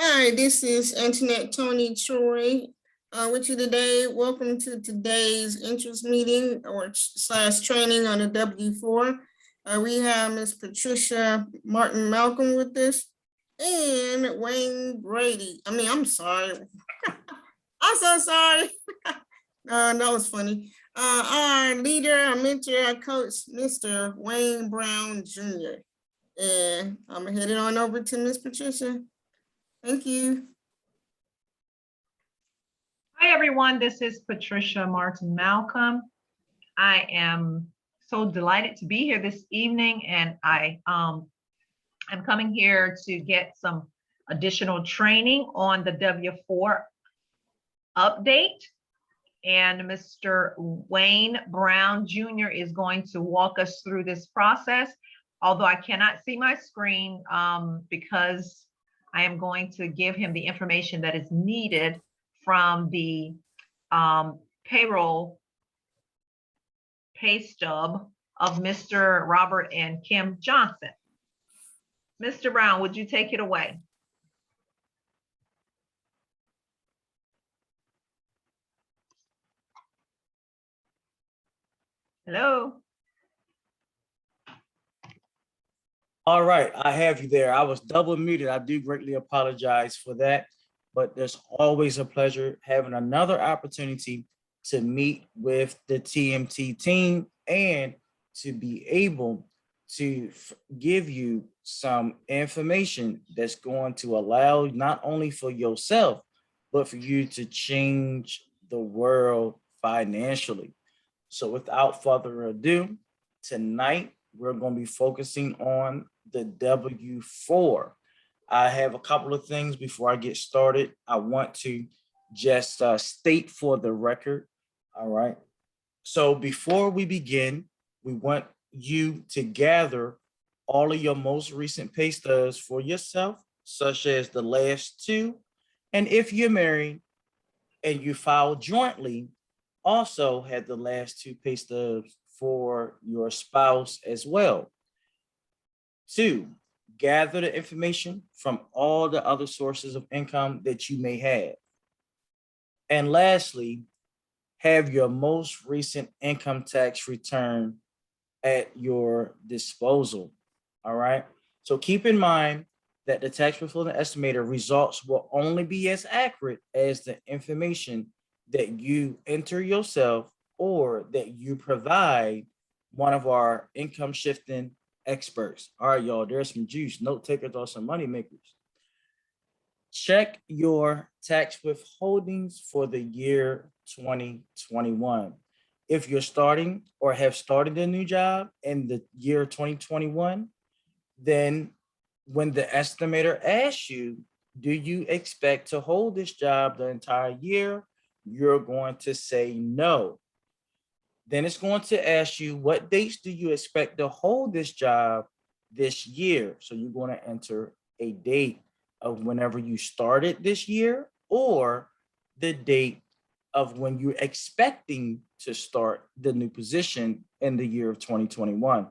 Hi, this is Internet Tony Troy with you today. Welcome to today's interest meeting or slash training on the W4. We have Miss Patricia Martin Malcolm with us and Wayne Brady. I'm sorry. I'm so sorry. That was funny. Our leader, our mentor, our coach, Mr. Wayne Brown Jr. And I'm headed on over to Miss Patricia. Thank you. Hi, everyone. This is Patricia Martin Malcolm. I am so delighted to be here this evening, and I'm coming here to get some additional training on the W4 update. And Mr. Wayne Brown Jr. is going to walk us through this process, although I cannot see my screen because I am going to give him the information that is needed from the payroll pay stub of Mr. Robert and Kim Johnson. Mr. Brown, would you take it away? Hello. All right, I have you there. I was double muted. I do greatly apologize for that, but there's always a pleasure having another opportunity to meet with the TMT team and to be able to give you some information that's going to allow not only for yourself, but for you to change the world financially. So without further ado, tonight we're going to be focusing on the W4. I have a couple of things before I get started. I want to just state for the record. All right. So before we begin, we want you to gather all of your most recent pay stubs for yourself, such as the last two. And if you're married and you filed jointly, also had the last two pay stubs for your spouse as well. Two, gather the information from all the other sources of income that you may have. And lastly, have your most recent income tax return at your disposal. All right. So keep in mind that the tax withholding estimator results will only be as accurate as the information that you enter yourself or that you provide one of our income shifting experts. All right, y'all, there's some juice. Note takers are some money makers. Check your tax withholdings for the year 2021. If you're starting or have started a new job in the year 2021, then when the estimator asks you, do you expect to hold this job the entire year? You're going to say no. Then it's going to ask you, what dates do you expect to hold this job this year? So you're going to enter a date of whenever you started this year or the date of when you're expecting to start the new position in the year of 2021.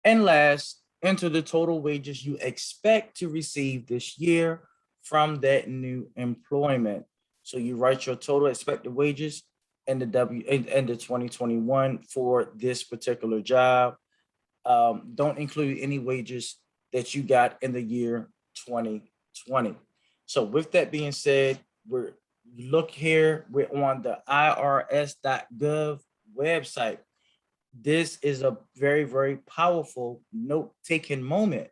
And last, enter the total wages you expect to receive this year from that new employment. So you write your total expected wages in the in the 2021 for this particular job. Don't include any wages that you got in the year 2020. So with that being said, we're on the irs.gov website. This is a very, very powerful note-taking moment.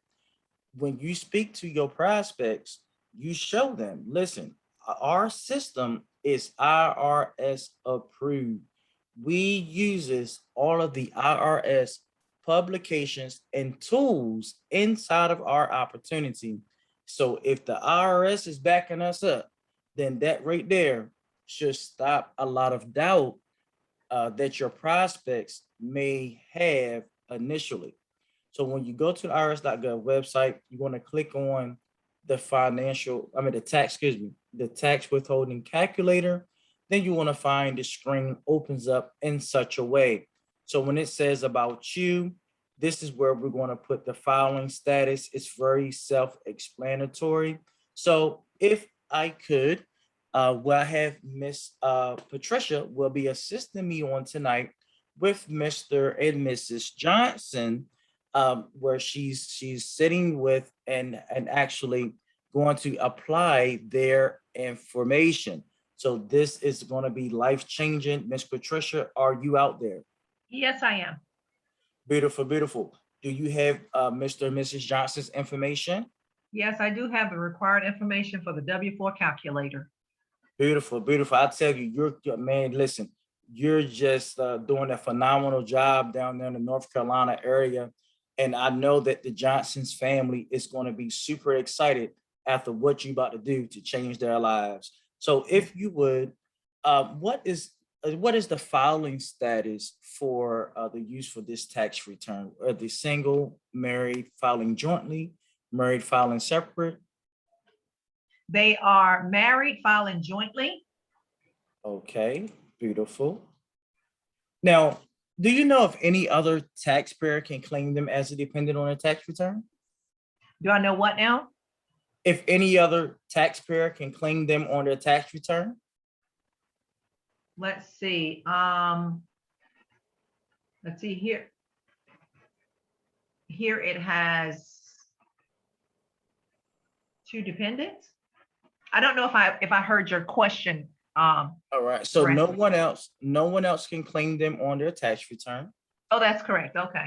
When you speak to your prospects, you show them, listen, our system is IRS approved. We uses all of the IRS publications and tools inside of our opportunity. So if the IRS is backing us up, then that right there should stop a lot of doubt that your prospects may have initially. So when you go to the irs.gov website, you're going to click on the the tax withholding calculator. Then you want to find the screen opens up in such a way. So when it says about you, this is where we're going to put the filing status. It's very self-explanatory. So if I could, well, I have Miss Patricia will be assisting me on tonight with Mr. and Mrs. Johnson, where she's sitting with and actually going to apply their information. So this is going to be life changing. Miss Patricia, are you out there? Yes, I am. Beautiful, beautiful. Do you have Mr. and Mrs. Johnson's information? Yes, I do have the required information for the W-4 calculator. Beautiful, beautiful. I tell you, man, listen, you're just doing a phenomenal job down there in the North Carolina area. And I know that the Johnson's family is going to be super excited after what you're about to do to change their lives. So if you would, what is the filing status for the use for this tax return? Are they single, married, filing jointly, married, filing separate? They are married, filing jointly. Okay, beautiful. Now, do you know if any other taxpayer can claim them as a dependent on a tax return? Do I know what now? If any other taxpayer can claim them on their tax return? Let's see. Let's see here. Here it has two dependents. I don't know if I heard your question. All right, so correctly. no one else can claim them on their tax return. Oh, that's correct. Okay.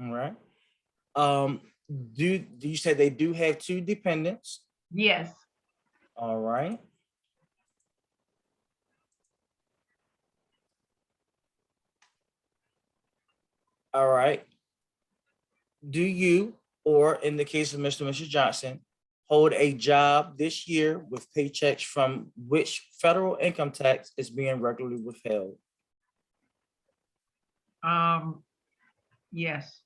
All right. Do you say they do have two dependents? Yes. All right. All right. Do you, or in the case of Mr. and Mrs. Johnson, hold a job this year with paychecks from which federal income tax is being regularly withheld? Yes.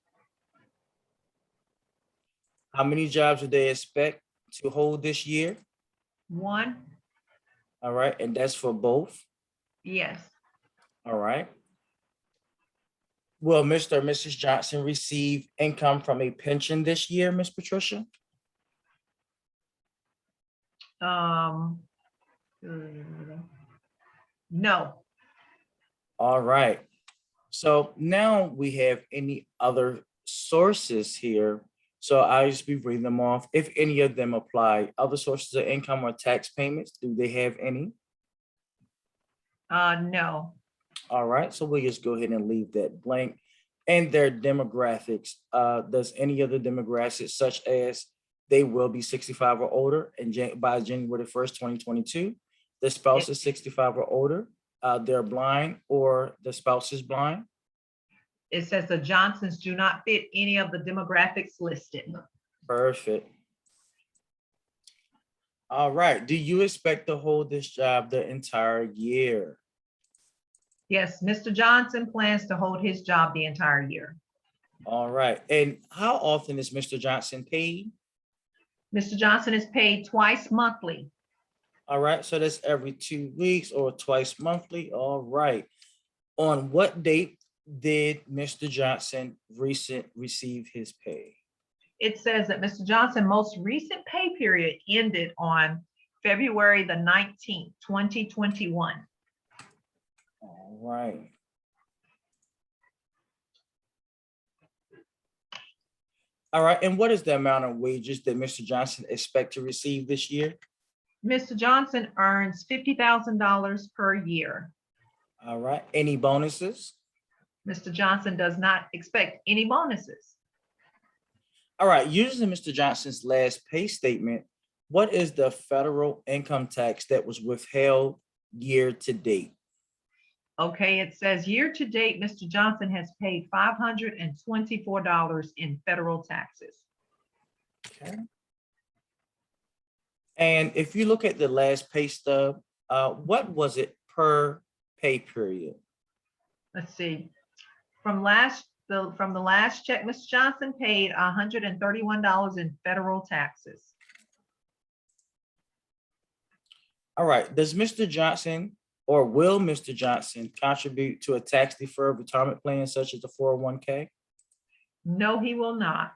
How many jobs do they expect to hold this year? One. All right, and that's for both. Yes. All right. Will Mr. or Mrs. Johnson receive income from a pension this year, Miss Patricia? No. All right. So now we have any other sources here. So I'll just be reading them off. If any of them apply, other sources of income or tax payments, do they have any? No. All right, so we'll just go ahead and leave that blank. And their demographics, does any of the demographics such as they will be 65 or older and by January 1st, 2022, the spouse is 65 or older, they're blind or the spouse is blind? It says the Johnsons do not fit any of the demographics listed. Perfect. All right, do you expect to hold this job the entire year? Yes, Mr. Johnson plans to hold his job the entire year. All right, and how often is Mr. Johnson paid? Mr. Johnson is paid twice monthly. All right, so that's every 2 weeks or twice monthly. All right. On what date did Mr. Johnson receive his pay? It says that Mr. Johnson's most recent pay period ended on February the 19th, 2021. All right. All right, and what is the amount of wages that Mr. Johnson expect to receive this year? Mr. Johnson earns $50,000 per year. All right, any bonuses? Mr. Johnson does not expect any bonuses. All right, using Mr. Johnson's last pay statement, what is the federal income tax that was withheld year to date? Okay, it says year to date, Mr. Johnson has paid $524 in federal taxes. Okay. And if you look at the last pay stub, what was it per pay period? Let's see. From the last check, Mr. Johnson paid $131 in federal taxes. All right, does Mr. Johnson or will Mr. Johnson contribute to a tax deferred retirement plan such as the 401k? No, he will not.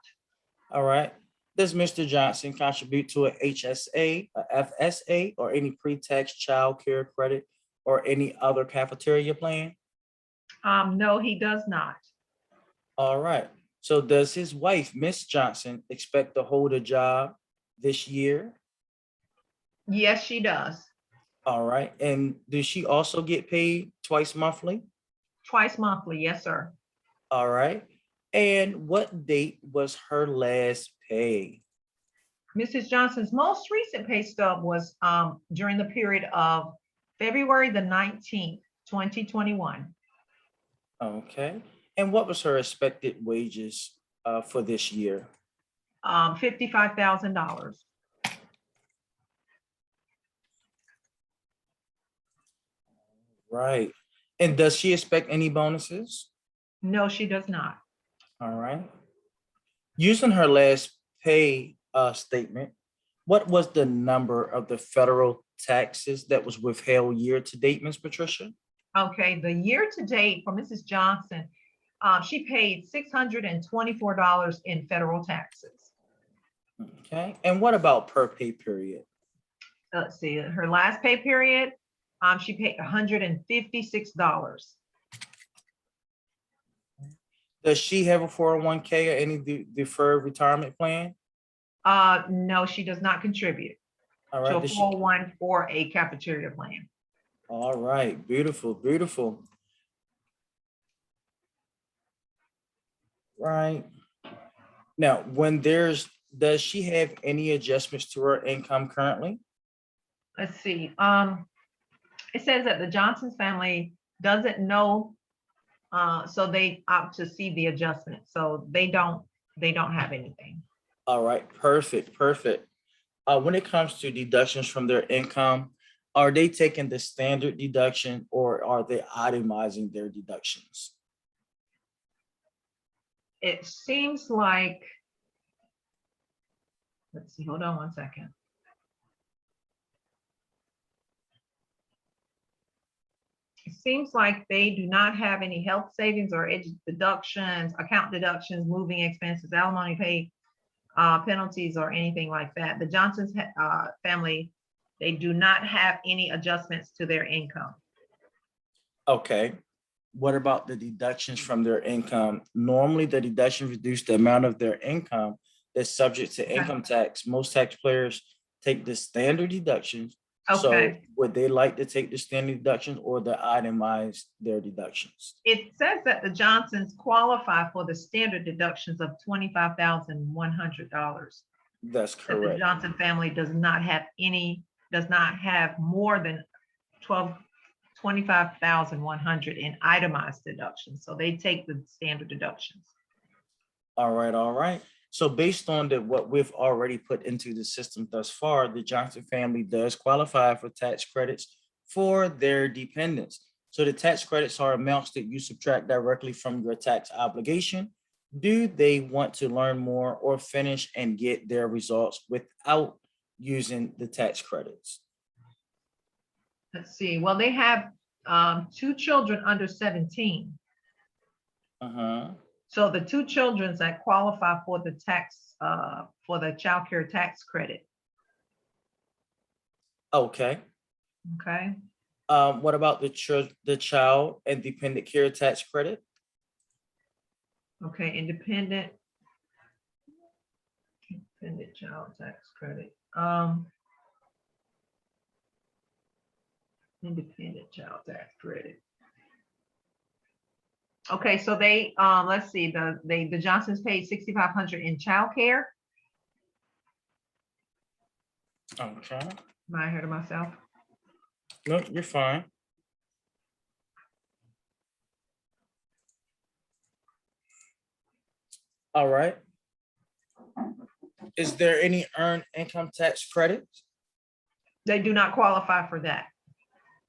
All right. Does Mr. Johnson contribute to a HSA, a FSA, or any pre-tax child care credit or any other cafeteria plan? No, he does not. All right. So does his wife, Miss Johnson, expect to hold a job this year? Yes, she does. All right. And does she also get paid twice monthly? Twice monthly. Yes, sir. All right. And what date was her last pay? Mrs. Johnson's most recent pay stub was during the period of February the 19th, 2021. Okay. And what was her expected wages for this year? $55,000. Right. And does she expect any bonuses? No, she does not. All right. Using her last pay statement, what was the number of the federal taxes that was withheld year to date, Ms. Patricia? Okay, the year to date for Mrs. Johnson, she paid $624 in federal taxes. Okay. And what about per pay period? Let's see, her last pay period, she paid $156. Does she have a 401k or any deferred retirement plan? No, she does not contribute All to right. a 401 or a cafeteria plan. All right. Beautiful. Beautiful. Right. Now, does she have any adjustments to her income currently? Let's see. It says that the Johnson's family doesn't know, so they opt to see the adjustment. So they don't have anything. All right. Perfect. Perfect. When it comes to deductions from their income, are they taking the standard deduction or are they itemizing their deductions? It seems like, let's see, hold on one second. It seems like they do not have any health savings or deductions, account deductions, moving expenses, alimony pay, penalties, or anything like that. The Johnson's family, they do not have any adjustments to their income. Okay. What about the deductions from their income? Normally, the deduction reduce the amount of their income that's subject to Okay. income tax. Most taxpayers take the standard deductions. So Okay. would they like to take the standard deductions or the itemize their deductions? It says that the Johnsons qualify for the standard deductions of $25,100. That's That the correct. Johnson family does not have more than 25,100 in itemized deductions. So they take the standard deductions. All right, all right. So based on what we've already put into the system thus far, the Johnson family does qualify for tax credits for their dependents. So the tax credits are amounts that you subtract directly from your tax obligation. Do they want to learn more or finish and get their results without using the tax credits? Let's see. Well, they have 2 children under 17. Uh-huh. So the 2 children that qualify for the tax, for the child care tax credit. Okay. Okay. What about the child and dependent care tax credit? Okay. Independent child tax credit. Independent child tax credit. Okay, so they let's see, the Johnsons paid $6,500 in child care. Okay. Am I ahead of myself? No, you're fine. All right. Is there any earned income tax credit? They do not qualify for that.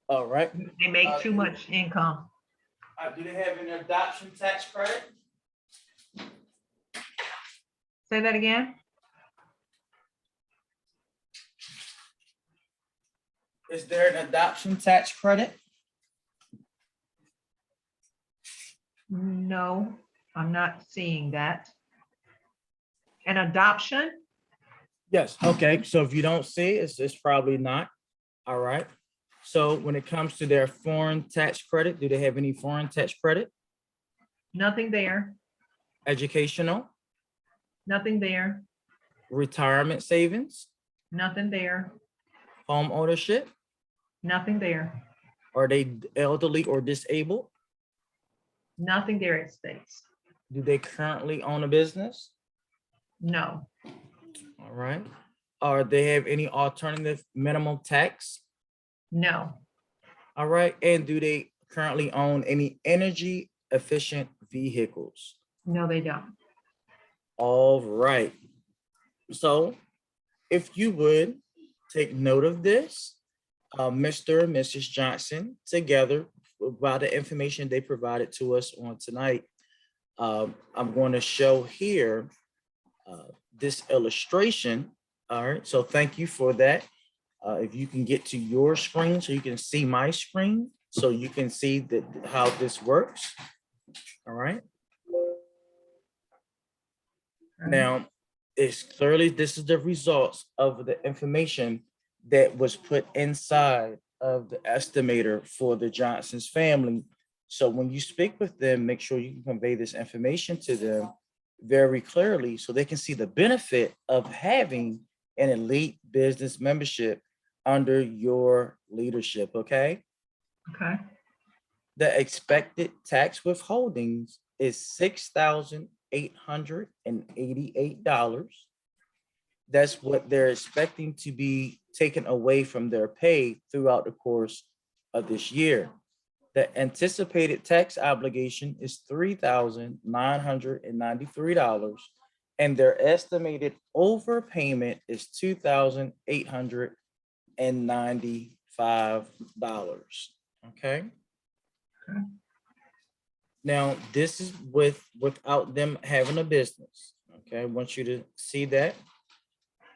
All right. They make too much income. Do they have an adoption tax credit? Say that again. Is there an adoption tax credit? No, I'm not seeing that. An adoption? Yes, okay, so if you don't see it, it's probably not. All right. So when it comes to their foreign tax credit, do they have any foreign tax credit? Nothing there, Educational, nothing there, retirement savings, nothing there, home ownership? nothing there, Are they elderly or disabled? nothing there, it states. Do they currently own a business? No, All right. Are they have any alternative minimum tax? no, All right. And do they currently own any energy efficient vehicles? no, they don't. All right. So if you would take note of this, Mr. and Mrs. Johnson together by the information they provided to us on tonight. I'm going to show here this illustration. All right, so thank you for that. If you can get to your screen so you can see my screen, so you can see that how this works. All right. Now, it's clearly this is the results of the information that was put inside of the estimator for the Johnson's family. So when you speak with them, make sure you can convey this information to them very clearly so they can see the benefit of having an elite business membership under your leadership, okay? Okay, The expected tax withholdings is $6,888. That's what they're expecting to be taken away from their pay throughout the course of this year. The anticipated tax obligation is $3,993, and their estimated overpayment is $2,895. Okay. Okay. Now, this is without them having a business. Okay, I want you to see that.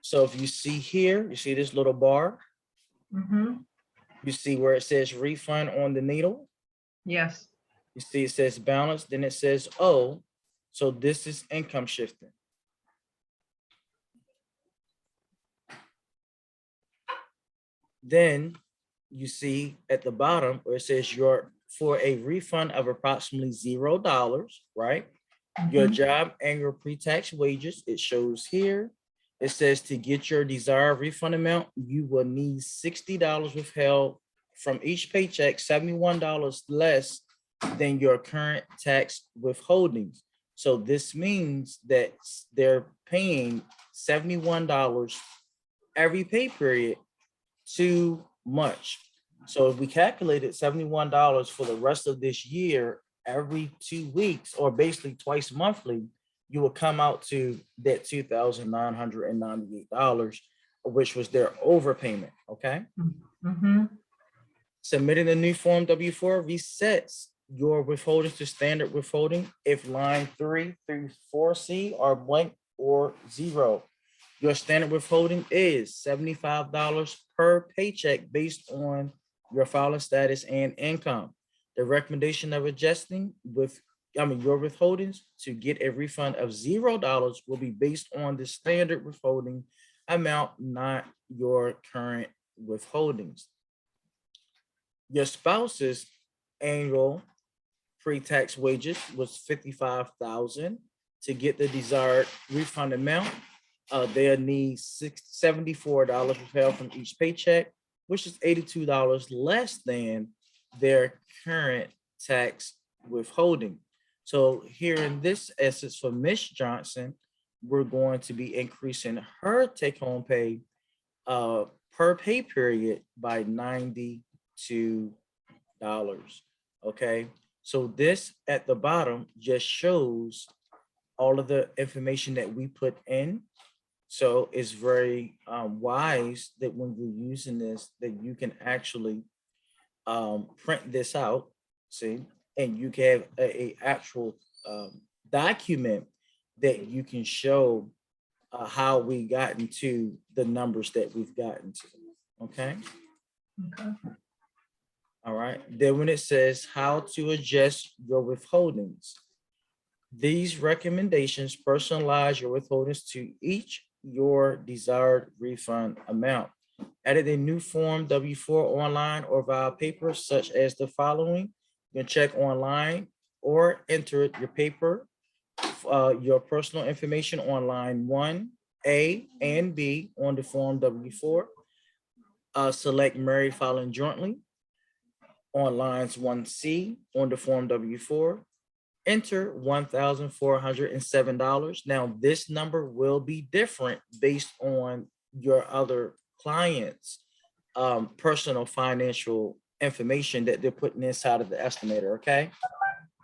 So if you see here, you see this little bar, mm-hmm, you see where it says refund on the needle. yes, You see it says balance, then it says oh. So this is income shifting. Then you see at the bottom where it says for a refund of approximately $0, right? Your mhm, job annual pre-tax wages, it shows here. It says to get your desired refund amount, you will need $60 withheld from each paycheck, $71 less than your current tax withholdings. So this means that they're paying $71 every pay period too much. So if we calculated $71 for the rest of this year, every 2 weeks, or basically twice monthly, you will come out to that $2,998, which was their overpayment. Okay. mm-hmm, Submitting a new Form W-4 resets your withholdings to standard withholding if line 3 through 4C are blank or 0. Your standard withholding is $75 per paycheck based on your filing status and income. The recommendation of adjusting your withholdings to get a refund of $0 will be based on the standard withholding amount, not your current withholdings. Your spouse's annual pre-tax wages was $55,000. To get the desired refund amount, they'll need $74 withheld from each paycheck, which is $82 less than their current tax withholding. So here in this essence for Miss Johnson, we're going to be increasing her take-home pay per pay period by $92. Okay, so this at the bottom just shows all of the information that we put in. So it's very wise that when you're using this, that you can actually print this out, see, and you can have a actual document that you can show how we got into the numbers that we've gotten to. Okay. okay, All right. Then when it says how to adjust your withholdings, these recommendations personalize your withholdings to each your desired refund amount. Edit a new form W-4 online or via paper such as the following. You can check online or enter your paper, your personal information on line 1A and B on the form W-4. Select married filing jointly on lines 1C on the form W-4. Enter $1,407. Now, this number will be different based on your other clients' personal financial information that they're putting inside of the estimator, okay?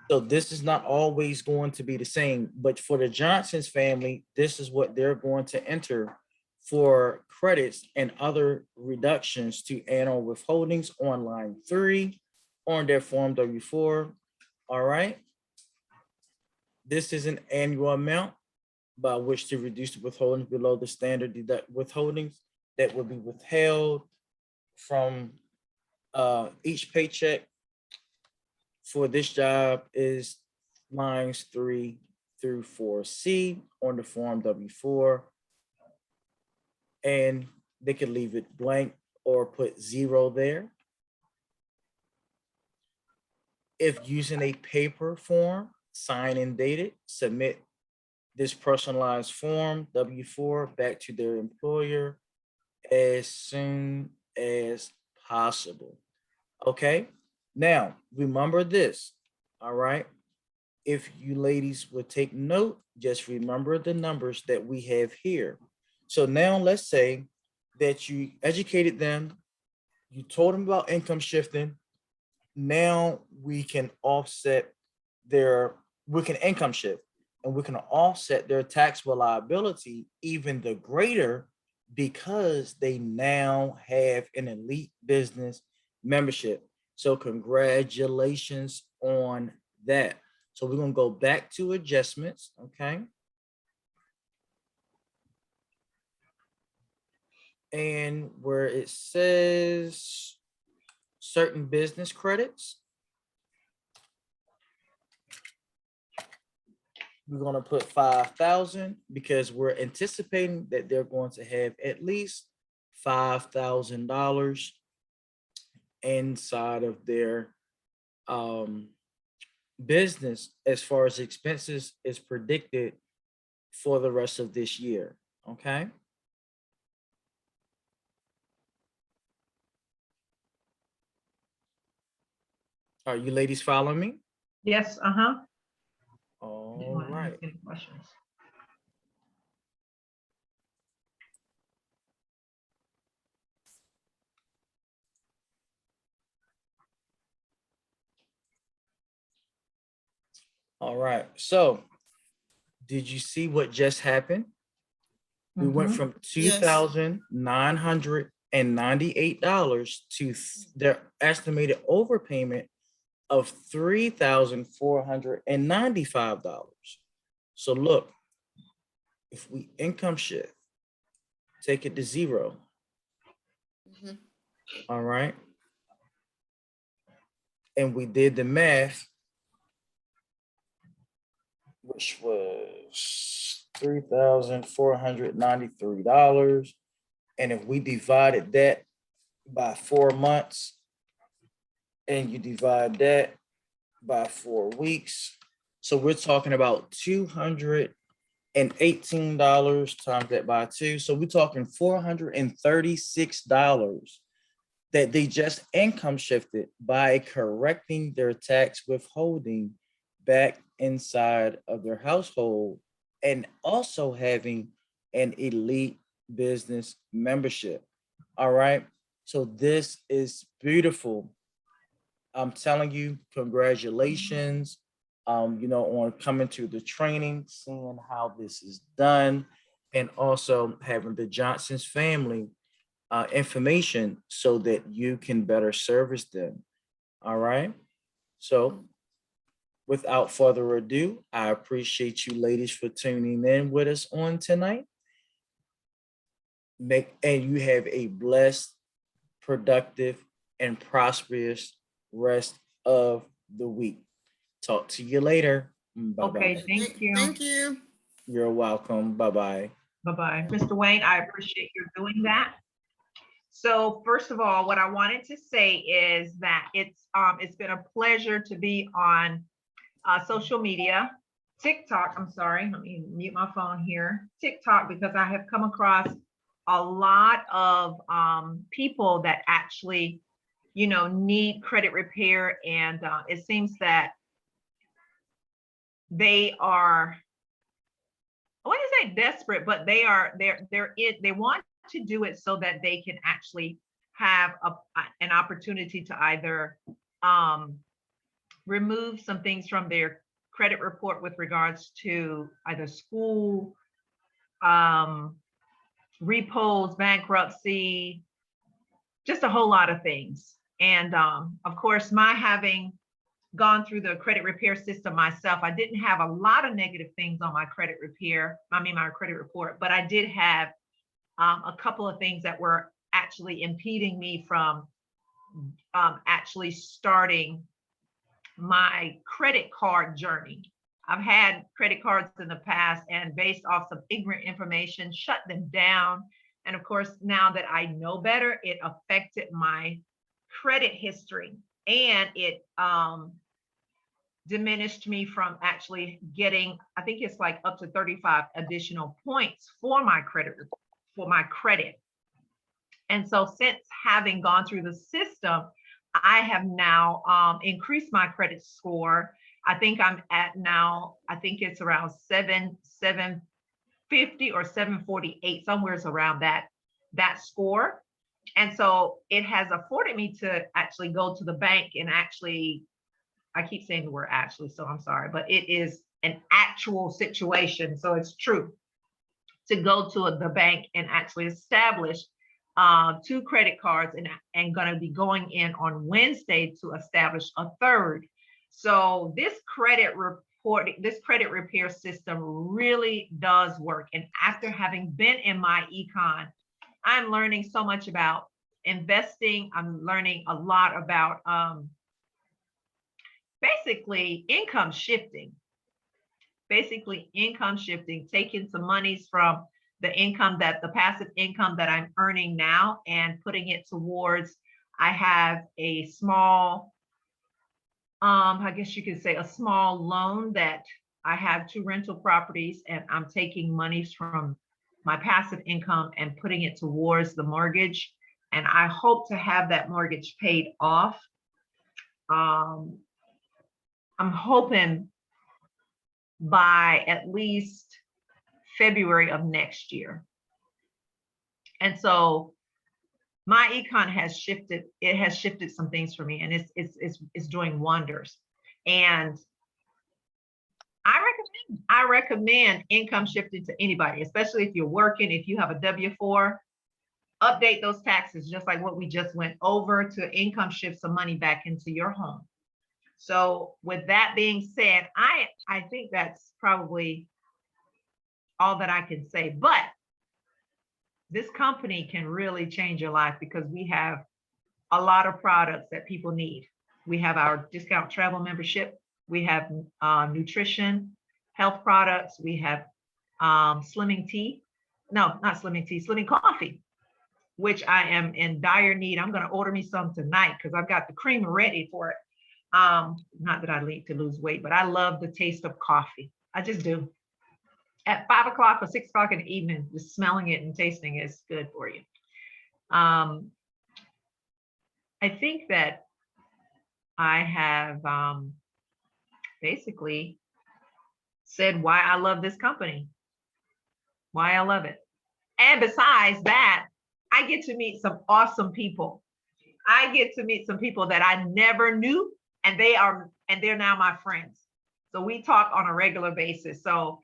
So this is not always going to be the same, but for the Johnson's family, this is what they're going to enter for credits and other reductions to annual withholdings on line 3 on their form W-4. All right. This is an annual amount by which to reduce the withholdings below the standard deduct withholdings that will be withheld from each paycheck for this job is lines 3 through 4C on the form W-4. And they can leave it blank or put 0 there. If using a paper form, sign and date it, submit this personalized form W-4 back to their employer as soon as possible. Okay, now remember this. All right, if you ladies would take note, just remember the numbers that we have here. So now let's say that you educated them, you told them about income shifting. Now we can offset we can income shift and we can offset their taxable liability even the greater because they now have an elite business membership. So congratulations on that. So we're going to go back to adjustments, okay? And where it says certain business credits, we're going to put 5,000 because we're anticipating that they're going to have at least $5,000 inside of their business as far as expenses is predicted for the rest of this year. Okay. Are you ladies following me? Yes, All right. Any questions? All right. So did you see what just happened? We went from $2,998 to their estimated overpayment of $3,495. So look, if we income shift, take it to 0. All right. And we did the math, which was $3,493. And if we divided that by 4 months, and you divide that by 4 weeks, so we're talking about $218 times that by 2. So we're talking $436 that they just income shifted by correcting their tax withholding back inside of their household and also having an elite business membership. All right. So this is beautiful. I'm telling you, congratulations, on coming to the training, seeing how this is done, and also having the Johnson's family information so that you can better service them. All right. So without further ado, I appreciate you ladies for tuning in with us on tonight. And you have a blessed, productive, and prosperous rest of the week. Talk to you later. Bye-bye. Okay, thank you. Thank you. You're welcome. Bye-bye. Bye-bye. Mr. Wayne, I appreciate you doing that. So first of all, what I wanted to say is that it's been a pleasure to be on social media, TikTok. I'm sorry, let me mute my phone here. TikTok, because I have come across a lot of people that actually, need credit repair, and it seems that they are, I wouldn't say desperate, but they want to do it so that they can actually have an opportunity to either remove some things from their credit report with regards to either school, repos, bankruptcy, just a whole lot of things. And of course, my having gone through the credit repair system myself, I didn't have a lot of negative things on my credit my credit report, but I did have a couple of things that were actually impeding me from actually starting my credit card journey. I've had credit cards in the past, and based off some ignorant information, shut them down. And of course, now that I know better, it affected my credit history, and it diminished me from actually getting, I think it's like up to 35 additional points for my credit. And so since having gone through the system, I have now increased my credit score. I think I'm at now, I think it's around 750 or 748, somewhere around that score. And so it has afforded me to actually go to the bank and actually, I keep saying the word actually, so I'm sorry, but it is an actual situation. So it's true to go to the bank and actually establish 2 credit cards, and going to be going in on Wednesday to establish a third. So this credit repair system really does work. And after having been in my econ, I'm learning so much about investing. I'm learning a lot about basically income shifting, taking some monies from the passive income that I'm earning now and putting it towards, I have a small, I guess you could say a small loan that I have 2 rental properties, and I'm taking monies from my passive income and putting it towards the mortgage. And I hope to have that mortgage paid off. I'm hoping by at least February of next year. And so my econ has shifted. It has shifted some things for me, and it's doing wonders. And I recommend income shifting to anybody, especially if you're working, if you have a W-4, update those taxes, just like what we just went over, to income shift some money back into your home. So with that being said, I think that's probably all that I can say. But this company can really change your life, because we have a lot of products that people need. We have our discount travel membership. We have nutrition, health products. We have slimming tea. No, not slimming tea, slimming coffee, which I am in dire need. I'm going to order me some tonight because I've got the cream ready for it. Not that I need to lose weight, but I love the taste of coffee. I just do. At 5 o'clock or 6 o'clock in the evening, just smelling it and tasting it is good for you. I think that I have basically said why I love this company, why I love it. And besides that, I get to meet some awesome people. I get to meet some people that I never knew, and they're now my friends. So we talk on a regular basis. So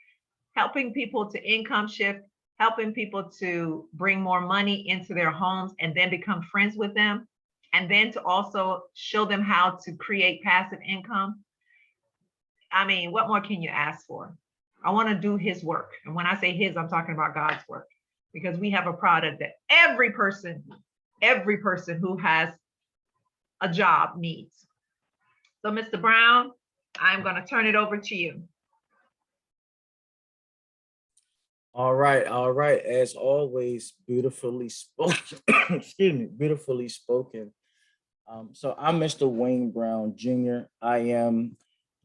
helping people to income shift, helping people to bring more money into their homes and then become friends with them, and then to also show them how to create passive income. I mean, what more can you ask for? I want to do his work. And when I say his, I'm talking about God's work, because we have a product that every person who has a job needs. So Mr. Brown, I'm going to turn it over to you. All right, all right. As always, beautifully spoken. Excuse me, beautifully spoken. So I'm Mr. Wayne Brown Jr. I am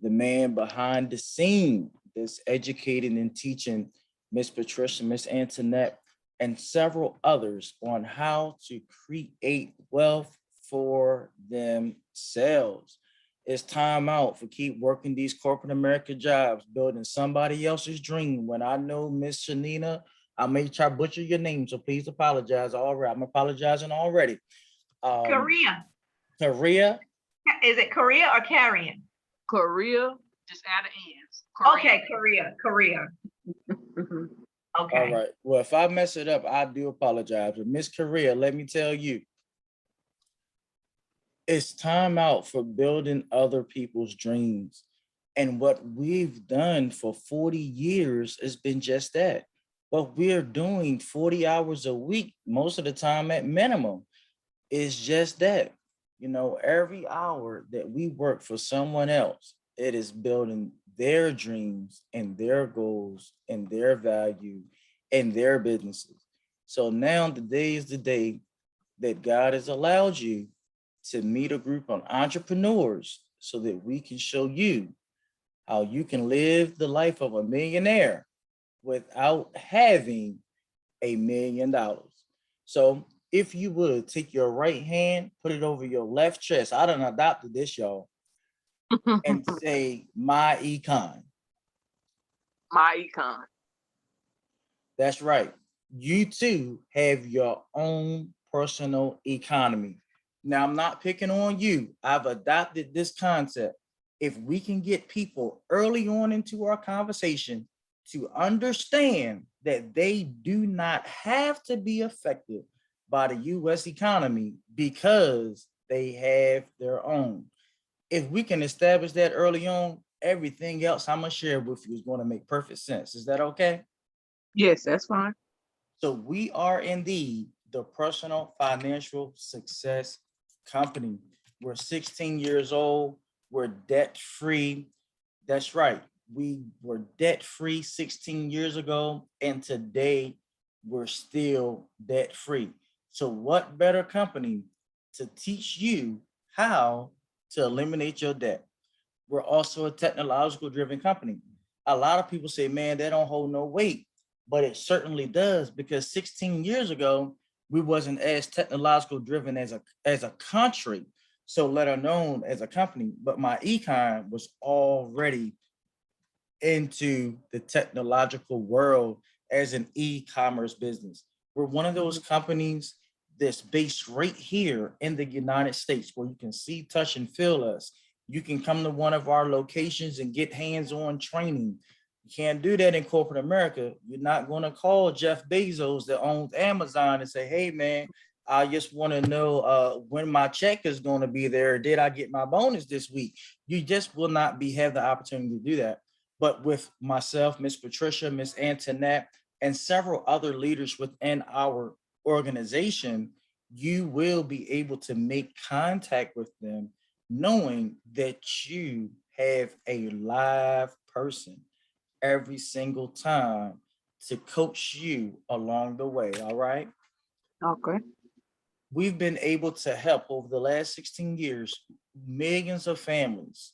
the man behind the scene that's educating and teaching Miss Patricia, Miss Antoinette, and several others on how to create wealth for themselves. It's time out for keep working these corporate America jobs, building somebody else's dream. When I know Miss Shanina, I may try to butcher your name, so please apologize. All right, I'm apologizing already. Um, Korea. Korea. Is it Korea or Carrion? Korea, just add an ends. Okay, Korea. Mhm. All Okay. right. Well, if I mess it up, I do apologize. But Miss Korea, let me tell you, it's time out for building other people's dreams. And what we've done for 40 years has been just that. What we're doing 40 hours a week, most of the time at minimum, is just that. You know, every hour that we work for someone else, it is building their dreams and their goals and their value and their businesses. So now today is the day that God has allowed you to meet a group of entrepreneurs so that we can show you how you can live the life of a millionaire without having $1 million. So if you would take your right hand, put it over your left chest. I done adopted this, y'all, and say my econ. My econ. That's right. You too have your own personal economy. Now, I'm not picking on you. I've adopted this concept. If we can get people early on into our conversation to understand that they do not have to be affected by the US economy because they have their own. If we can establish that early on, everything else I'm going to share with you is going to make perfect sense. Is that okay? Yes, that's fine. So we are indeed the personal financial success company. We're 16 years old. We're debt free. That's right. We were debt free 16 years ago, and today we're still debt free. So, what better company to teach you how to eliminate your debt? We're also a technological driven company. A lot of people say, man, they don't hold no weight, but it certainly does because 16 years ago, we wasn't as technological driven as a country, so let alone as a company. But my econ was already into the technological world as an e-commerce business. We're one of those companies that's based right here in the United States where you can see, touch, and feel us. You can come to one of our locations and get hands-on training. You can't do that in corporate America. You're not going to call Jeff Bezos that owns Amazon and say, hey, man, I just want to know when my check is going to be there. Did I get my bonus this week? You just will not have the opportunity to do that. But with myself, Miss Patricia, Miss Antoinette, and several other leaders within our organization, you will be able to make contact with them knowing that you have a live person every single time to coach you along the way. All right. Okay. We've been able to help over the last 16 years millions of families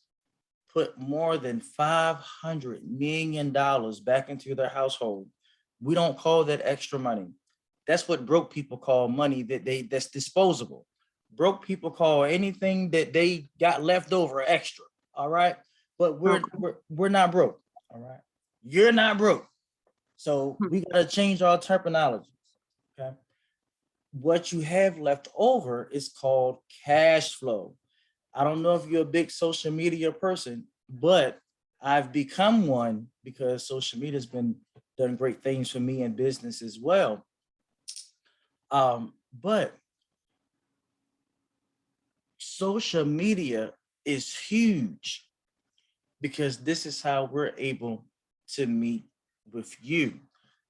put more than $500 million back into their household. We don't call that extra money. That's what broke people call money that's disposable. Broke people call anything that they got left over extra. All right. But we're not broke. All right. You're not broke. So we gotta change our terminology. Okay. What you have left over is called cash flow. I don't know if you're a big social media person, but I've become one because social media has been done great things for me in business as well. But social media is huge because this is how we're able to meet with you.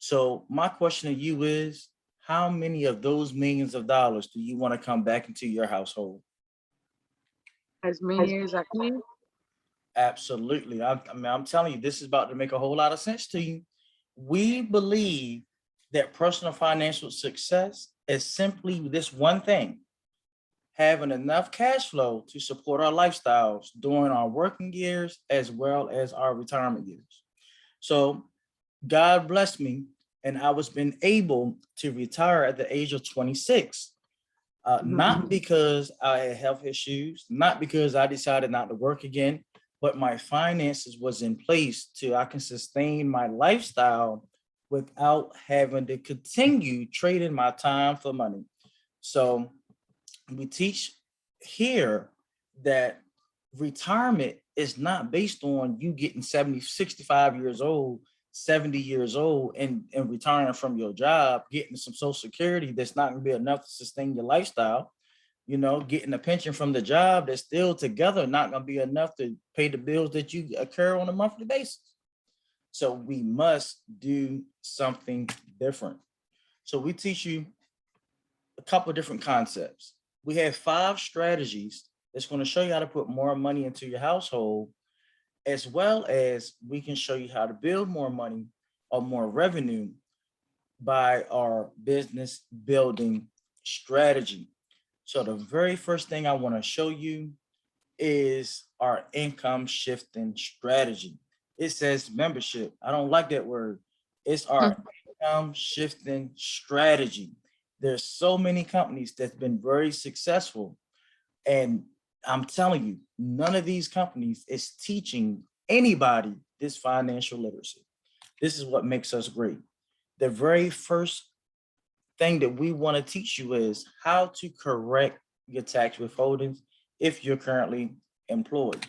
So my question to you is, how many of those millions of dollars do you want to come back into your household? As many as I can. Absolutely. I mean, I'm telling you, this is about to make a whole lot of sense to you. We believe that personal financial success is simply this one thing: having enough cash flow to support our lifestyles during our working years as well as our retirement years. So God blessed me, and I was been able to retire at the age of 26. Not because I had health issues, not because I decided not to work again, but my finances was in place to I can sustain my lifestyle without having to continue trading my time for money. So we teach here that retirement is not based on you getting 70, 65 years old, 70 years old, and retiring from your job, getting some social security that's not going to be enough to sustain your lifestyle. Getting a pension from the job that's still together, not going to be enough to pay the bills that you occur on a monthly basis. So we must do something different. So we teach you a couple of different concepts. We have 5 strategies that's going to show you how to put more money into your household, as well as we can show you how to build more money or more revenue by our business building strategy. So the very first thing I want to show you is our income shifting strategy. It says membership. I don't like that word. It's our income shifting strategy. There's so many companies that's been very successful. And I'm telling you, none of these companies is teaching anybody this financial literacy. This is what makes us great. The very first thing that we want to teach you is how to correct your tax withholdings if you're currently employed.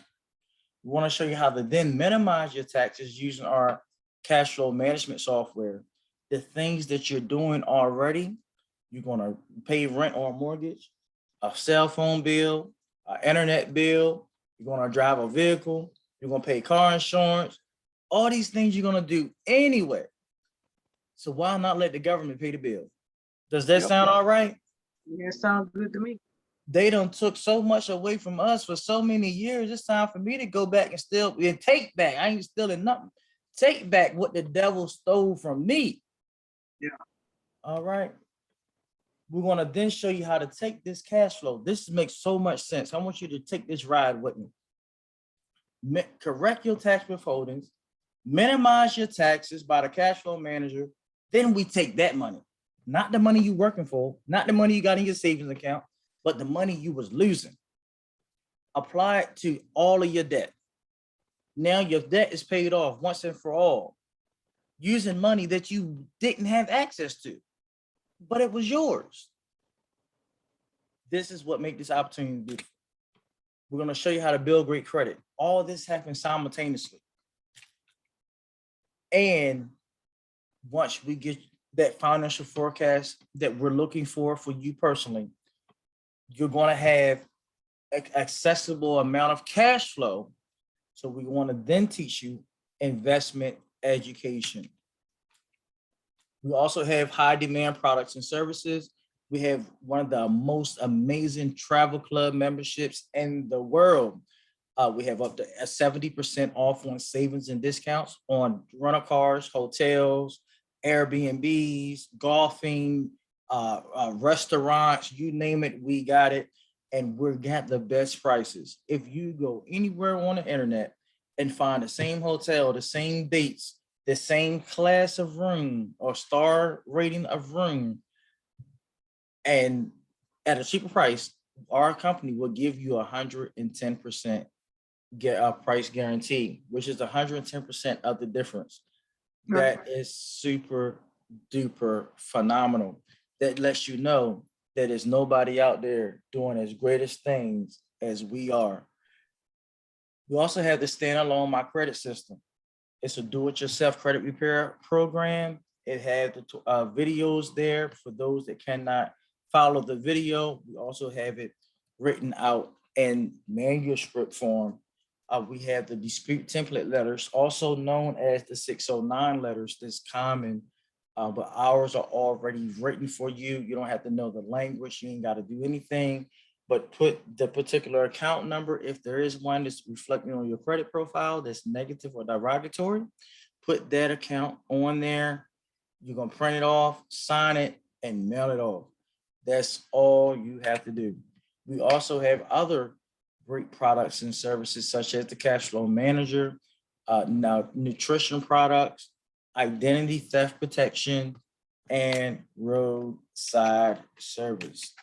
We want to show you how to then minimize your taxes using our cash flow management software. The things that you're doing already, you're going to pay rent or a mortgage, a cell phone bill, an internet bill, you're going to drive a vehicle, you're going to pay car insurance, all these things you're going to do anyway. So why not let the government pay the bill? Does that sound all right? Yeah, sounds good to me. They done took so much away from us for so many years. It's time for me to go back and take back. I ain't stealing nothing. Take back what the devil stole from me. Yeah. All right. We're going to then show you how to take this cash flow. This makes so much sense. I want you to take this ride with me. Correct your tax withholdings, minimize your taxes by the cash flow manager. Then we take that money, not the money you working for, not the money you got in your savings account, but the money you was losing. Apply it to all of your debt. Now your debt is paid off once and for all, using money that you didn't have access to, but it was yours. This is what makes this opportunity beautiful. We're going to show you how to build great credit. All this happens simultaneously. And once we get that financial forecast that we're looking for you personally, you're going to have an accessible amount of cash flow. So we want to then teach you investment education. We also have high demand products and services. We have one of the most amazing travel club memberships in the world. We have up to 70% off on savings and discounts on rental cars, hotels, Airbnbs, golfing, restaurants, you name it, we got it. And we're got the best prices. If you go anywhere on the internet and find the same hotel, the same dates, the same class of room or star rating of room, and at a cheaper price, our company will give you 110% get a price guarantee, which is 110% of the difference. That is super duper phenomenal. That lets you know that there's nobody out there doing as greatest things as we are. We also have the standalone My Credit System. It's a do-it-yourself credit repair program. It has the videos there for those that cannot follow the video. We also have it written out in manuscript form. We have the dispute template letters, also known as the 609 letters. That's common, but ours are already written for you. You don't have to know the language. You ain't got to do anything but put the particular account number, if there is one that's reflecting on your credit profile that's negative or derogatory. put that account on there. You're gonna print it off, sign it, and mail it off. That's all you have to do. We also have other great products and services such as the cash flow manager, now nutrition products, identity theft protection, and roadside service.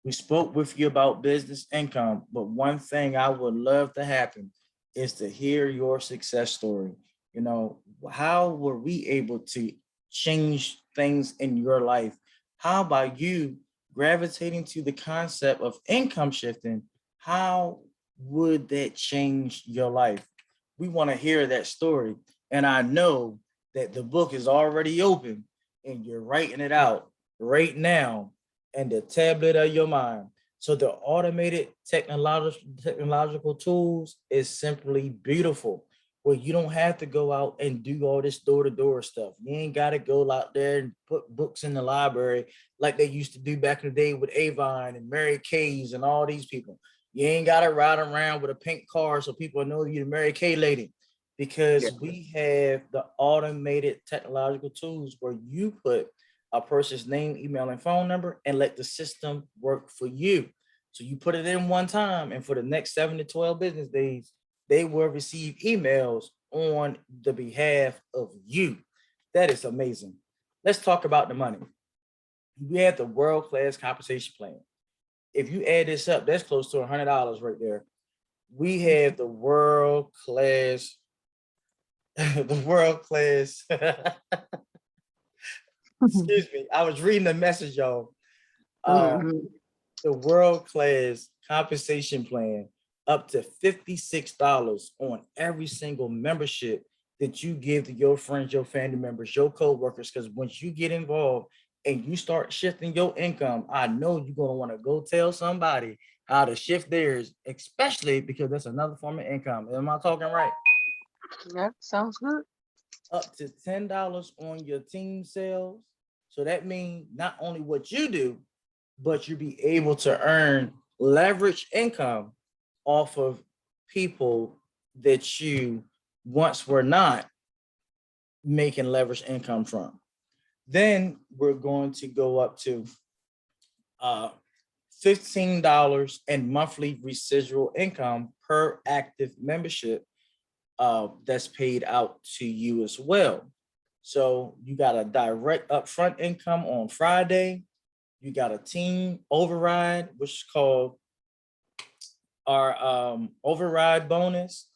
We spoke with you about business income, but one thing I would love to happen is to hear your success story. You know, how were we able to change things in your life? How about you gravitating to the concept of income shifting? How would that change your life? We want to hear that story. And I know that the book is already open and you're writing it out right now and the tablet of your mind. So the automated technological tools is simply beautiful. Where you don't have to go out and do all this door-to-door stuff. You ain't got to go out there and put books in the library like they used to do back in the day with Avon and Mary Kay's and all these people. You ain't got to ride around with a pink car so people know you're the Mary Kay lady, because we have the automated technological tools where you put a person's name, email, and phone number and let the system work for you. So you put it in one time, and for the next 7 to 12 business days, they will receive emails on the behalf of you. That is amazing. Let's talk about the money. We have the world-class compensation plan. If you add this up, that's close to $100 right there. We have the world-class, the world-class, excuse me, I was reading the message, y'all. The world-class compensation plan, up to $56 on every single membership that you give to your friends, your family members, your co-workers. Because once you get involved and you start shifting your income, I know you're going to want to go tell somebody how to shift theirs, especially because that's another form of income. Am I talking right? Yeah, sounds good. Up to $10 on your team sales. So that means not only what you do, but you'll be able to earn leverage income off of people that you once were not making leverage income from. Then we're going to go up to $15 in monthly residual income per active membership that's paid out to you as well. So you got a direct upfront income on Friday. You got a team override, which is called our override bonus.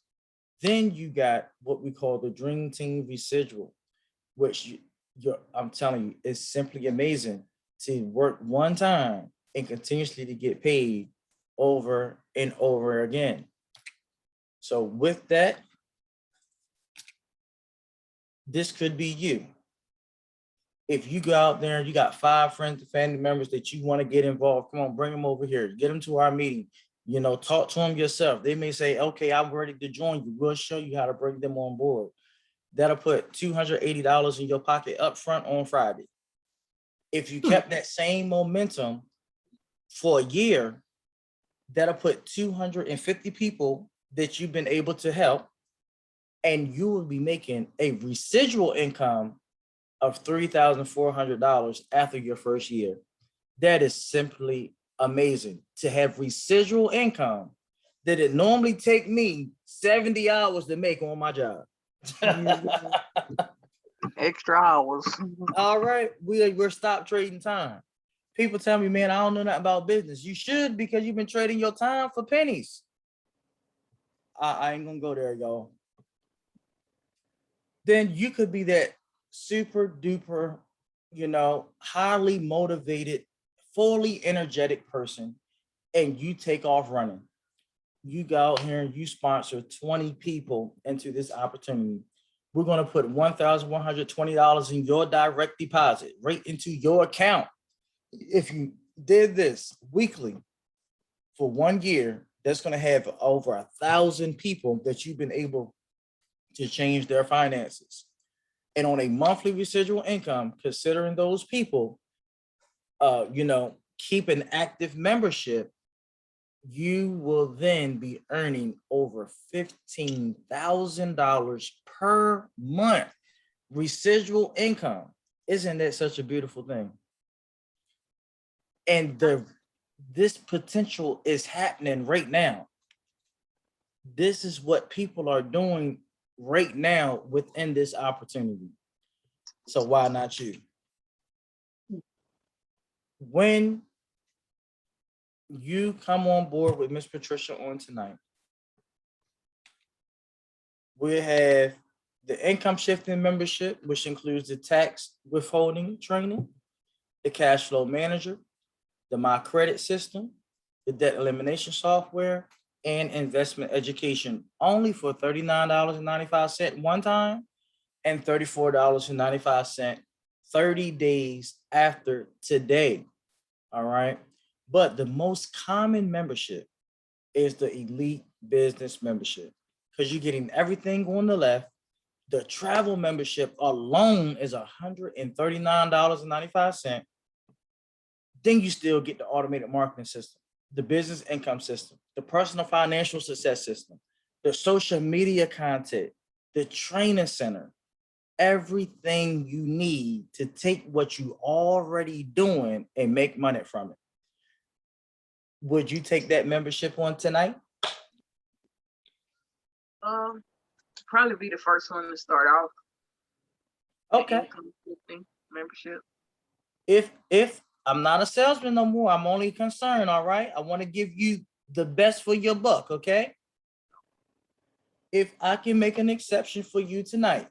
Then you got what we call the Dream Team residual, which I'm telling you, it's simply amazing to work one time and continuously to get paid over and over again. So with that, this could be you. If you go out there and you got 5 friends and family members that you want to get involved, come on, bring them over here, get them to our meeting. You know, talk to them yourself. They may say, okay, I'm ready to join you. We'll show you how to bring them on board. That'll put $280 in your pocket up front on Friday. If you kept that same momentum for a year, that'll put 250 people that you've been able to help, and you will be making a residual income of $3,400 after your first year. That is simply amazing to have residual income that it normally take me 70 hours to make on my job. Extra hours. All right, we're stop trading time. People tell me, man, I don't know nothing about business. You should, because you've been trading your time for pennies. I ain't gonna go there, y'all. Then you could be that super duper, highly motivated, fully energetic person, and you take off running. You go out here and you sponsor 20 people into this opportunity. We're going to put $1,120 in your direct deposit right into your account. If you did this weekly for 1 year, that's going to have over 1,000 people that you've been able to change their finances. And on a monthly residual income, considering those people, keep an active membership, you will then be earning over $15,000 per month residual income. Isn't that such a beautiful thing? And this potential is happening right now. This is what people are doing right now within this opportunity. So why not you? When you come on board with Miss Patricia on tonight, we have the income shifting membership, which includes the tax withholding training, the cash flow manager, the My Credit system, the debt elimination software, and investment education, only for $39.95 one time and $34.95 30 days after today. All right. But the most common membership is the elite business membership, because you're getting everything on the left. The travel membership alone is $139.95. Then you still get the automated marketing system, the business income system, the personal financial success system, the social media content, the training center, everything you need to take what you already doing and make money from it. Would you take that membership on tonight? Probably be the first one to start off. The Okay. income shifting membership. If I'm not a salesman no more, I'm only concerned, all right? I want to give you the best for your buck, okay? If I can make an exception for you tonight,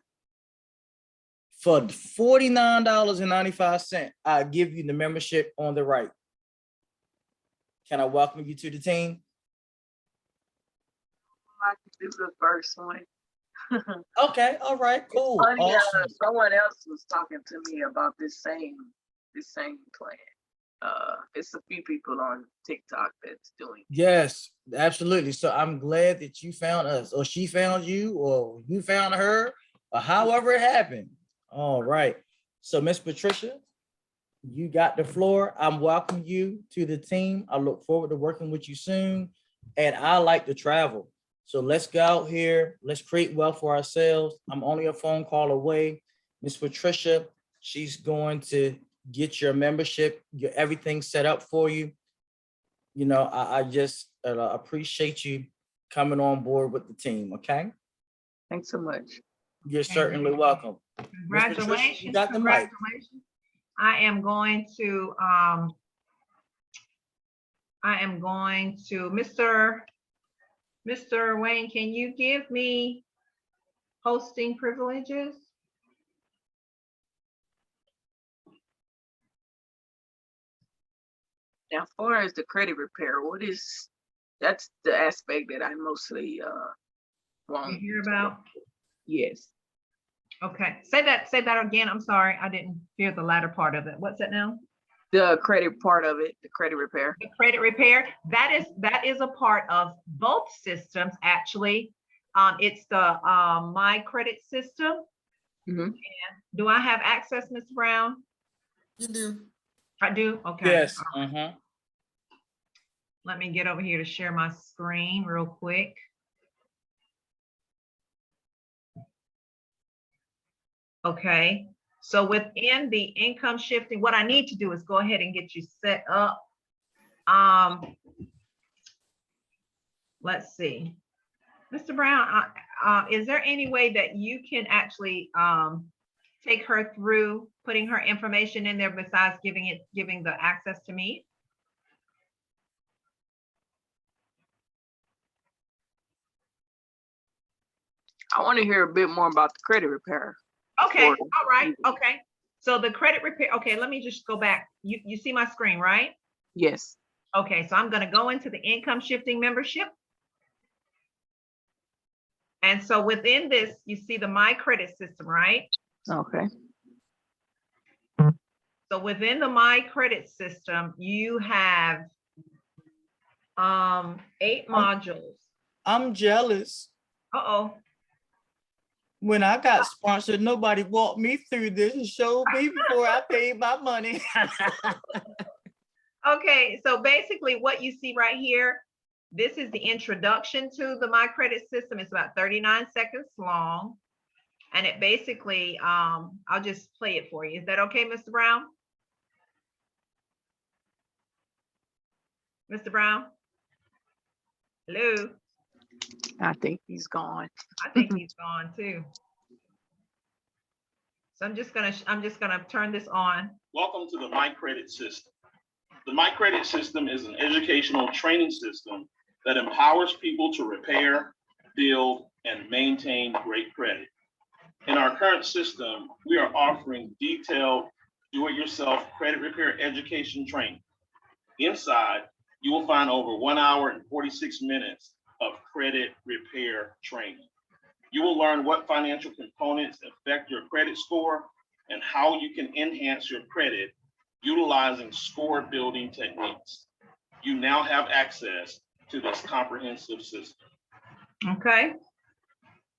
for $49.95, I'll give you the membership on the right. Can I welcome you to the team? I could do the first one. Okay, all right, cool. Funny, Awesome. someone else was talking to me about this same plan. It's a few people on TikTok that's doing it. Yes, absolutely. So I'm glad that you found us, or she found you, or you found her, or however it happened. All right. So Miss Patricia, you got the floor. I'm welcoming you to the team. I look forward to working with you soon. And I like to travel. So let's go out here. Let's create wealth for ourselves. I'm only a phone call away. Miss Patricia, she's going to get your membership, get everything set up for you. You know, I just appreciate you coming on board with the team. Okay. Thanks so much. You're certainly welcome. Miss Patricia, Congratulations. you got the mic. Congratulations. I am going to Mr. Wayne, can you give me hosting privileges? Now, as far as the credit repair, that's the aspect that I mostly You want. hear about? Yes. Okay, say that again. I'm sorry, I didn't hear the latter part of it. What's it now? The credit part of it, the credit repair. The credit repair, that is a part of both systems, actually. It's the My Credit system. Mhm. And do I have access, Mr. Brown? You do. I do, okay. Yes. Let me get over here to share my screen real quick. Okay, so within the income shifting, what I need to do is go ahead and get you set up. Let's see. Mr. Brown, is there any way that you can actually take her through putting her information in there besides giving the access to me? I want to hear a bit more about the credit repair. Okay, all right, okay. So the credit repair, okay, let me just go back. You see my screen, right? Yes. Okay, so I'm gonna go into the income shifting membership. And so within this, you see the My Credit system, right? Okay. So within the My Credit system, you have 8 modules. I'm jealous. Uh-oh. When I got sponsored, nobody walked me through this and showed me before I paid my money. Okay, so basically what you see right here This is the introduction to the My Credit system. It's about 39 seconds long. And it basically, I'll just play it for you. Is that okay, Mr. Brown? Mr. Brown? Hello? I think he's gone. I think he's gone too. So I'm just gonna turn this on. Welcome to the My Credit System. The My Credit System is an educational training system that empowers people to repair, build, and maintain great credit. In our current system, we are offering detailed do-it-yourself credit repair education training. Inside, you will find over 1 hour and 46 minutes of credit repair training. You will learn what financial components affect your credit score and how you can enhance your credit utilizing score building techniques. You now have access to this comprehensive system. Okay.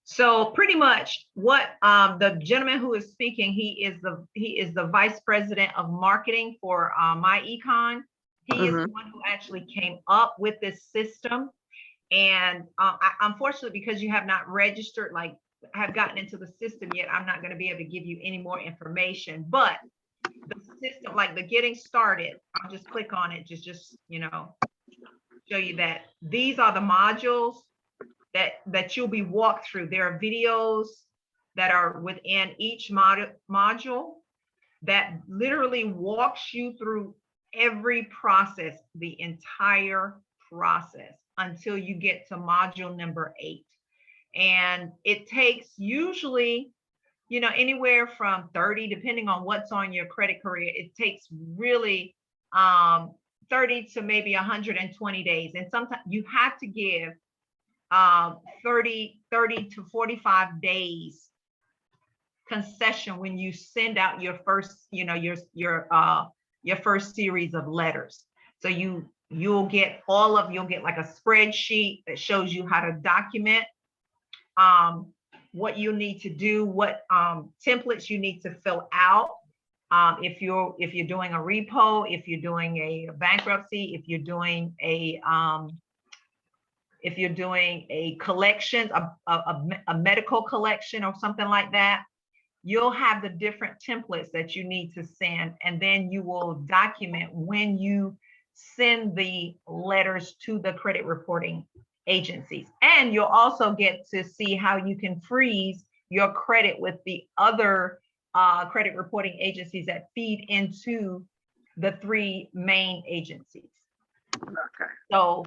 So pretty much what the gentleman who is speaking, he is the vice president of marketing for My Econ. He is the one who actually came up with this system. And unfortunately, because you have not registered, like have gotten into the system yet, I'm not going to be able to give you any more information. But the system, like the getting started, I'll just click on it, just you know, show you that these are the modules that you'll be walked through. There are videos that are within each module that literally walks you through every process, the entire process until you get to module number 8. And it takes usually, you know, anywhere from 30, depending on what's on your credit career, it takes really 30 to maybe 120 days. And sometimes you have to give 30 to 45 days concession when you send out your first, you know, your first series of letters. So you'll get like a spreadsheet that shows you how to document what you need to do, what templates you need to fill out. If you're doing a repo, if you're doing a bankruptcy, if you're doing a collection, a medical collection or something like that, you'll have the different templates that you need to send, and then you will document when you send the letters to the credit reporting agencies. And you'll also get to see how you can freeze your credit with the other credit reporting agencies that feed into the 3 main agencies. Okay. So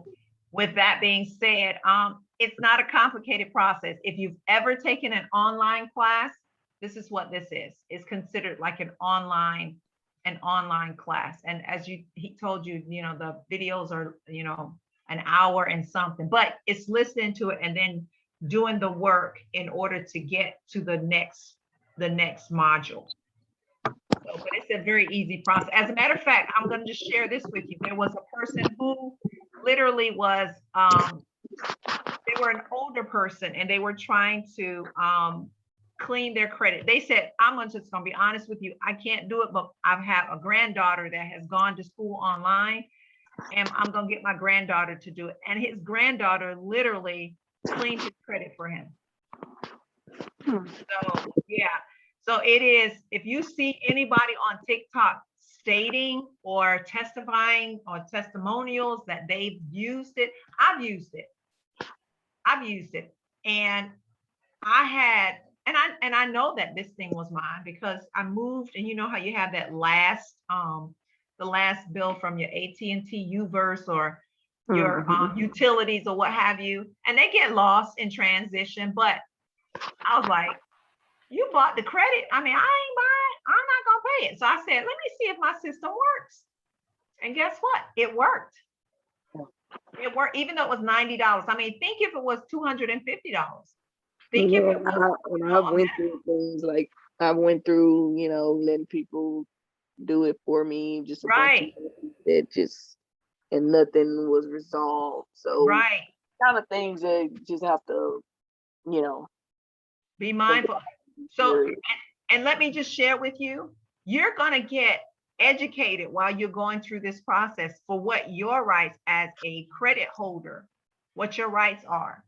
with that being said, it's not a complicated process. If you've ever taken an online class, this is what this is. It's considered like an online class. And as he told you, you know, the videos are, you know, an hour and something, but it's listening to it and then doing the work in order to get to the next module. So, but it's a very easy process. As a matter of fact, I'm going to just share this with you. There was a person who literally was, they were an older person and they were trying to clean their credit. They said, I'm just going to be honest with you, I can't do it, but I have a granddaughter that has gone to school online and I'm going to get my granddaughter to do it. And his granddaughter literally cleaned his credit for him. So yeah, so it is, if you see anybody on TikTok stating or testifying or testimonials that they've used it, I've used it. And I know that this thing was mine because I moved, and you know how you have that last, the last bill from your AT&T Uverse or your utilities or what have you, and they get lost in transition. But I was like, you bought the credit. I mean, I ain't buying, I'm not gonna pay it. So I said, let me see if my system works. And guess what? It worked. It worked, even though it was $90. I mean, think if it was $250. Think if it was, when I went through things like I went through, you know, letting people do it for me, just a right, it just, and nothing was resolved. So right. kind of things that just have to, you know, Be mindful. So, and let me just share with you, you're going to get educated while you're going through this process for what your rights as a credit holder what your rights are.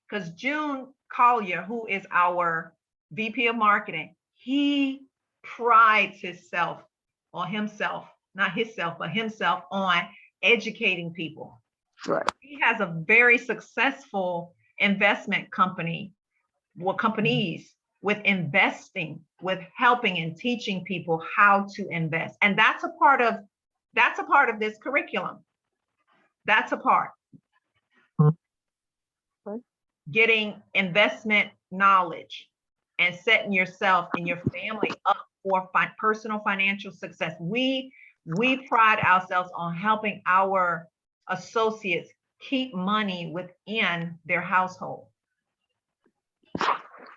Because June Collier, who is our VP of marketing, he prides himself on himself, not himself, but himself on educating people. Right. He has a very successful investment company, well, companies with investing, with helping and teaching people how to invest. And that's a part of this curriculum. That's a part. Okay. Getting investment knowledge and setting yourself and your family up for personal financial success. We pride ourselves on helping our associates keep money within their household.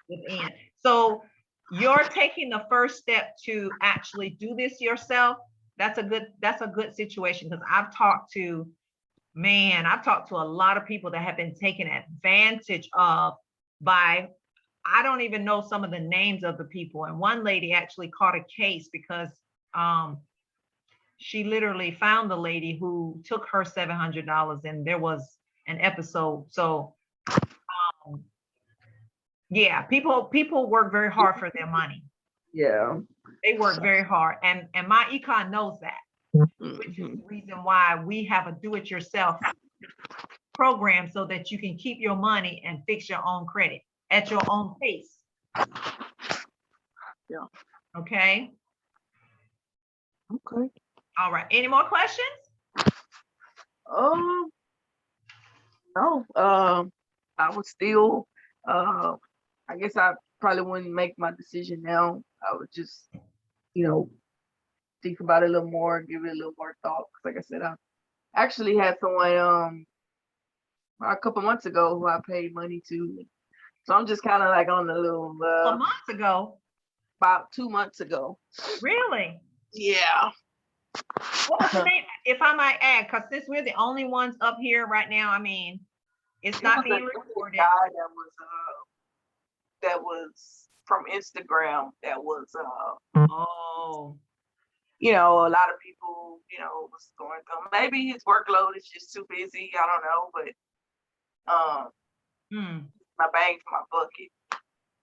Within. So you're taking the first step to actually do this yourself. That's a good situation, because I've talked to a lot of people that have been taken advantage of by, I don't even know some of the names of the people. And one lady actually caught a case because she literally found the lady who took her $700, and there was an episode. So yeah, people work very hard for their money. Yeah. They work very hard, and my econ knows that, which is the reason why we have a do-it-yourself program, so that you can keep your money and fix your own credit at your own pace. Yeah. Okay. Okay. All right. Any more questions? No. I would still, I guess I probably wouldn't make my decision now. I would just, think about it a little more, give it a little more thought. 'Cause like I said, I actually had someone a couple months ago who I paid money to. So I'm just kind of like on the little A month ago. about 2 months ago. Really? Yeah. What was the name, if I might add, because since we're the only ones up here right now, I mean, it's not being recorded. Guy that was from Instagram. That was Oh. a lot of people, was going through. Maybe his workload is just too busy. I don't know, but my bang for my bucket,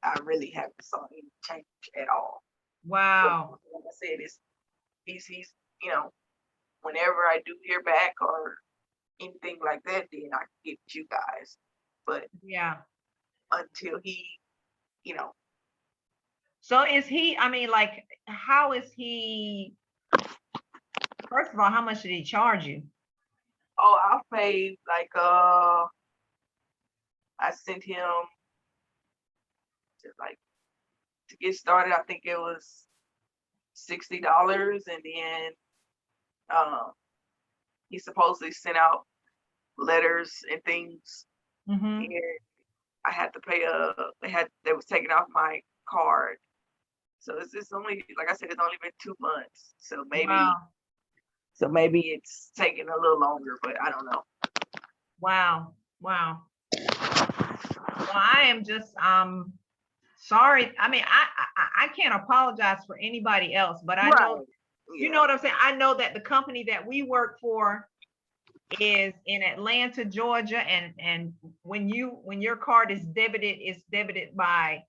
I really haven't saw any change at all. Wow. But like I said, he's whenever I do hear back or anything like that, then I can get with you guys. But Yeah. until he, So is he, I mean, like, how is he, first of all, how much did he charge you? I paid like I sent him to get started. I think it was $60, and then he supposedly sent out letters and things. Mm-hmm. And I had to pay they was taking off my card. So it's only, like I said, it's only been 2 months. So maybe it's taking a little longer, but I don't know. Wow. Well, I am just sorry. I mean, I can't apologize for anybody else, but I know, you know what I'm saying? I know that the company that we work for is in Atlanta, Georgia, and when your card is debited, it's debited by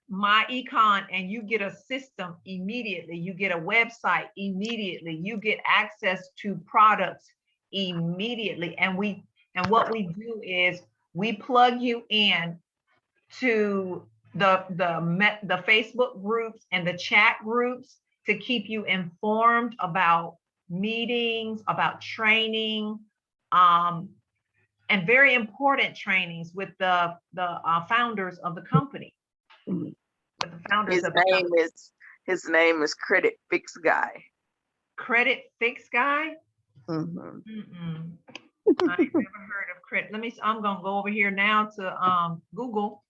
my econ, and you get a system immediately, you get a website immediately, you get access to products immediately, and what we do is we plug you in to the Facebook groups and the chat groups to keep you informed about meetings, about training, and very important trainings with the founders of the company. With the founders His name is Credit Fix Guy. Credit Fix Guy? Mm-hmm. I ain't never heard of credit. I'm gonna go over here now to Google.